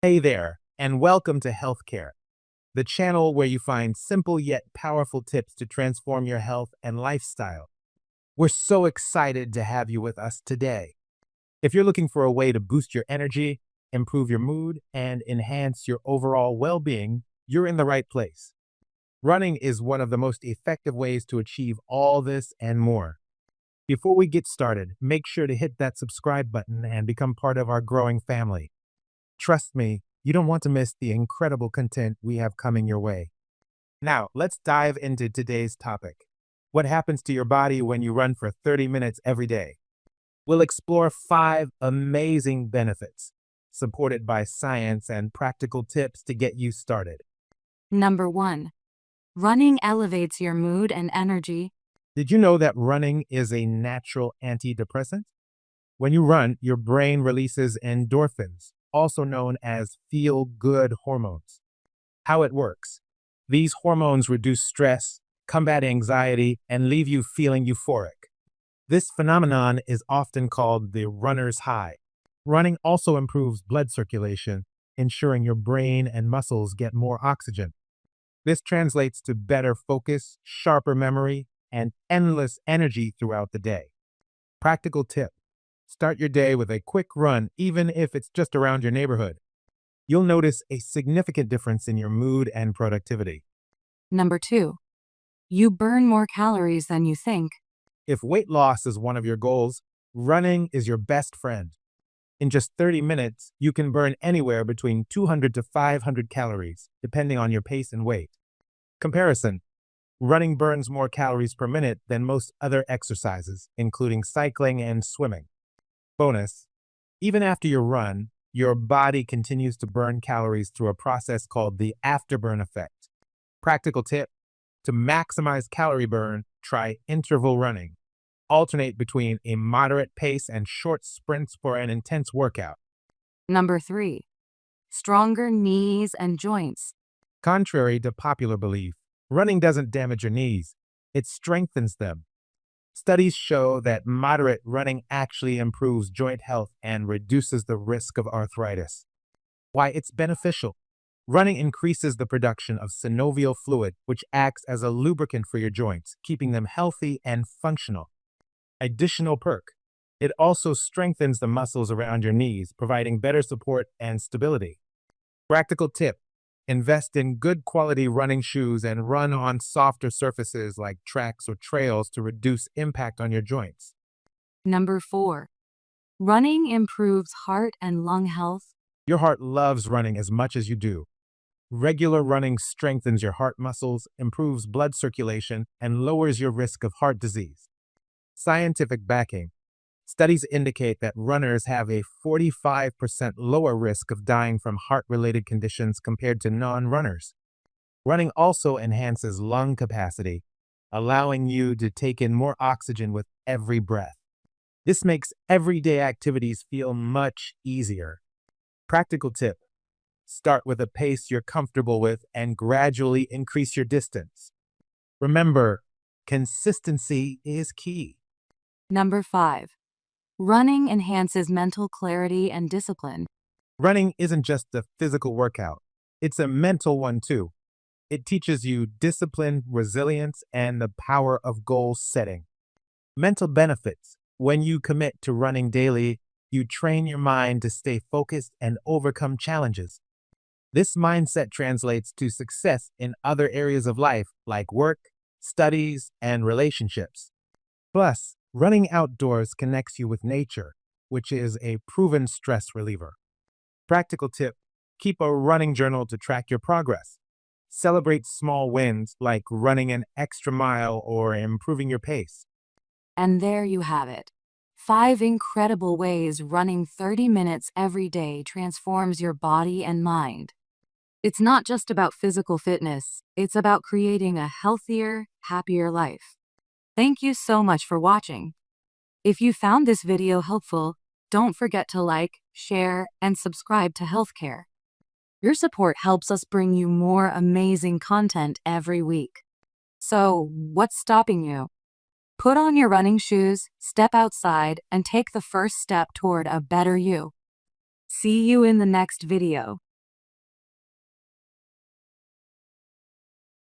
Hey there, and welcome to Healthcare, the channel where you find simple yet powerful tips to transform your health and lifestyle. We're so excited to have you with us today. If you're looking for a way to boost your energy, improve your mood, and enhance your overall well being, you're in the right place. Running is one of the most effective ways to achieve all this and more. Before we get started, make sure to hit that subscribe button and become part of our growing family. Trust me, you don't want to miss the incredible content we have coming your way. Now, let's dive into today's topic. What happens to your body when you run for 30 minutes every day? We'll explore 5 amazing benefits, supported by science and practical tips to get you started. Number 1. Running elevates your mood and energy. Did you know that running is a natural antidepressant? When you run, your brain releases endorphins, also known as feel-good hormones. How it works. These hormones reduce stress, combat anxiety, and leave you feeling euphoric. This phenomenon is often called the runner's high. Running also improves blood circulation, ensuring your brain and muscles get more oxygen. This translates to better focus, sharper memory, and endless energy throughout the day. Practical tip. Start your day with a quick run, even if it's just around your neighborhood. You'll notice a significant difference in your mood and productivity. Number 2. You burn more calories than you think. If weight loss is one of your goals, running is your best friend. In just 30 minutes, you can burn anywhere between 200 to 500 calories, depending on your pace and weight. Comparison. Running burns more calories per minute than most other exercises, including cycling and swimming. Bonus. Even after your run, your body continues to burn calories through a process called the afterburn effect. Practical tip. To maximize calorie burn, try interval running. Alternate between a moderate pace and short sprints for an intense workout. Number 3. Stronger knees and joints. Contrary to popular belief, running doesn't damage your knees, it strengthens them. Studies show that moderate running actually improves joint health and reduces the risk of arthritis. Why it's beneficial. Running increases the production of synovial fluid, which acts as a lubricant for your joints, keeping them healthy and functional. Additional perk. It also strengthens the muscles around your knees, providing better support and stability. Practical tip. Invest in good quality running shoes and run on softer surfaces like tracks or trails to reduce impact on your joints. Number 4. Running improves heart and lung health. Your heart loves running as much as you do. Regular running strengthens your heart muscles, improves blood circulation, and lowers your risk of heart disease. Scientific backing. Studies indicate that runners have a 45% lower risk of dying from heart-related conditions compared to non-runners. Running also enhances lung capacity, allowing you to take in more oxygen with every breath. This makes everyday activities feel much easier. Practical tip. Start with a pace you're comfortable with and gradually increase your distance. Remember, consistency is key. Number 5. Running enhances mental clarity and discipline. Running isn't just a physical workout, it's a mental one too. It teaches you discipline, resilience, and the power of goal setting. Mental benefits. When you commit to running daily, you train your mind to stay focused and overcome challenges. This mindset translates to success in other areas of life like work, studies, and relationships. Plus, running outdoors connects you with nature, which is a proven stress reliever. Practical tip. Keep a running journal to track your progress. Celebrate small wins like running an extra mile or improving your pace. And there you have it. 5 incredible ways running 30 minutes every day transforms your body and mind. It's not just about physical fitness, it's about creating a healthier, happier life. Thank you so much for watching. If you found this video helpful, don't forget to like, share, and subscribe to Healthcare. Your support helps us bring you more amazing content every week. So, what's stopping you? Put on your running shoes, step outside, and take the first step toward a better you. See you in the next video.